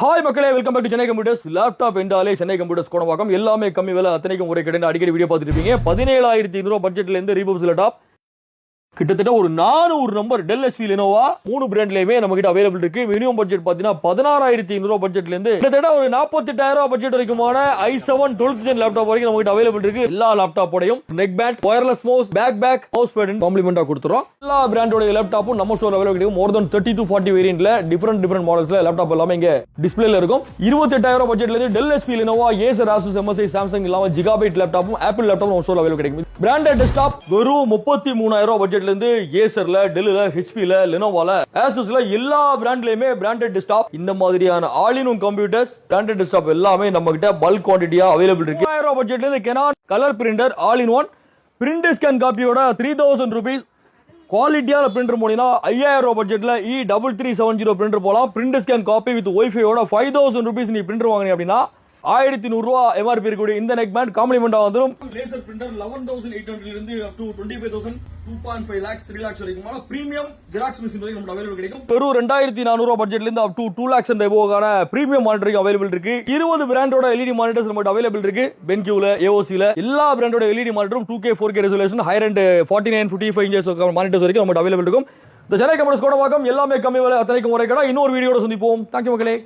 Hi மக்களே, welcome back to Chennai computers. Laptop என்றாலே Chennai computers கோணவாக்கம். எல்லாமே கம்மி விலை, அத்தனைக்கும் ஒரே கடை. அடிக்கடி வீடியோ பார்த்துட்டு இருப்பீங்க. 17,500 பட்ஜெட்ல இருந்து ரீபப்ஸ் லேப்டாப் கிட்டத்தட்ட ஒரு 400 நம்பர் டெல் எஸ்பி லெனோவா 3 பிராண்ட்லயுமே நம்ம கிட்ட அவைலபிள் இருக்கு. மினிமம் பட்ஜெட் பாத்தீங்கன்னா 16,500 பட்ஜெட்ல இருந்து கிட்டத்தட்ட ஒரு 48,000 budget வரைக்குமான i7 12th gen laptop வரைக்கும் நம்ம கிட்ட அவைலபிள் இருக்கு. எல்லா லேப்டாப்போடையும் neck band, wireless mouse, bag mouse pad காம்ப்ளிமெண்டா கொடுத்துறோம். எல்லா பிராண்டோட லேப்டாப்பும் நம்ம ஸ்டோர்ல அவைலபிள் இருக்கு. மோர் தென் 30 to 40 வேரியன்ட்ல டிஃபரெண்ட் மாடல்ஸ்ல லேப்டாப் எல்லாமே இங்க டிஸ்பிளேல இருக்கும். 28,000 பட்ஜெட்ல இருந்து Dell HP Lenovo, Acer, Asus, MSI, Samsung இல்லாம ஜிகாபைட் லேப்டாப்பும் ஆப்பிள் லேப்டாப்பும் நம்ம ஸ்டோர்ல அவைலபிள் கிடைக்கும். பிராண்டட் டெஸ்க்டாப் வெறும் 33,000 பட்ஜெட்ல இருந்து ஏசர், டெல்ல, ஹெச்பில, லெனோவால, ஆசூஸ்ல எல்லா பிராண்ட்லயுமே பிராண்டட் டெஸ்க்டாப் இந்த மாதிரியான all in one computers branded desktop எல்லாமே நம்ம கிட்ட பல்க் குவாண்டிட்டியா அவைலபிள் இருக்கு. 1000 பட்ஜெட்ல இருந்து Canon colour printer all in one print scan காப்பியோட 3,000 rupees குவாலிட்டியான பிரிண்டர் போனீங்கன்னா 5,000 பட்ஜெட்ல E3370 பிரிண்டர் போலாம். பிரிண்ட் ஸ்கேன் காப்பி வித் வைஃபையோட 5,000 rupees நீ பிரிண்டர் வாங்கினீங்க அப்படின்னா 1,100 ரூபா எம்ஆர்பி இருக்கக்கூடிய இந்த நெக் பேண்ட் காம்ப்ளிமெண்டா வந்துரும். லேசர் பிரிண்டர் 11,800 இருந்து அப் டு 25,000, 2.5 lakhs, 3 lakhs வரைக்குமான பிரீமியம் ஜெராக்ஸ் மிஷின் வரைக்கும் நம்ம அவைலபிள் கிடைக்கும். வெறும் 2,400 பட்ஜெட்ல இருந்து அப் டு 2 lakhs and above-கான பிரீமியம் மானிட்டரிங் அவைலபிள் இருக்கு. 20 பிராண்டோட LED மானிட்டர்ஸ் நம்ம அவைலபிள் இருக்கு. பென்கியூல, AOC-ல எல்லா பிராண்டோட LED மானிட்டரும் 2K 4K resolution, higher and 49 55 inches monitors வரைக்கும் நம்ம அவைலபிள் இருக்கும். இந்த சென்னை கம்ப்யூட்டர்ஸ் கோடவாக்கம் எல்லாமே கம்மி விலை, அத்தனைக்கும் ஒரே கடை. இன்னொரு வீடியோட சந்திப்போம். தேங்க்யூ மக்களே.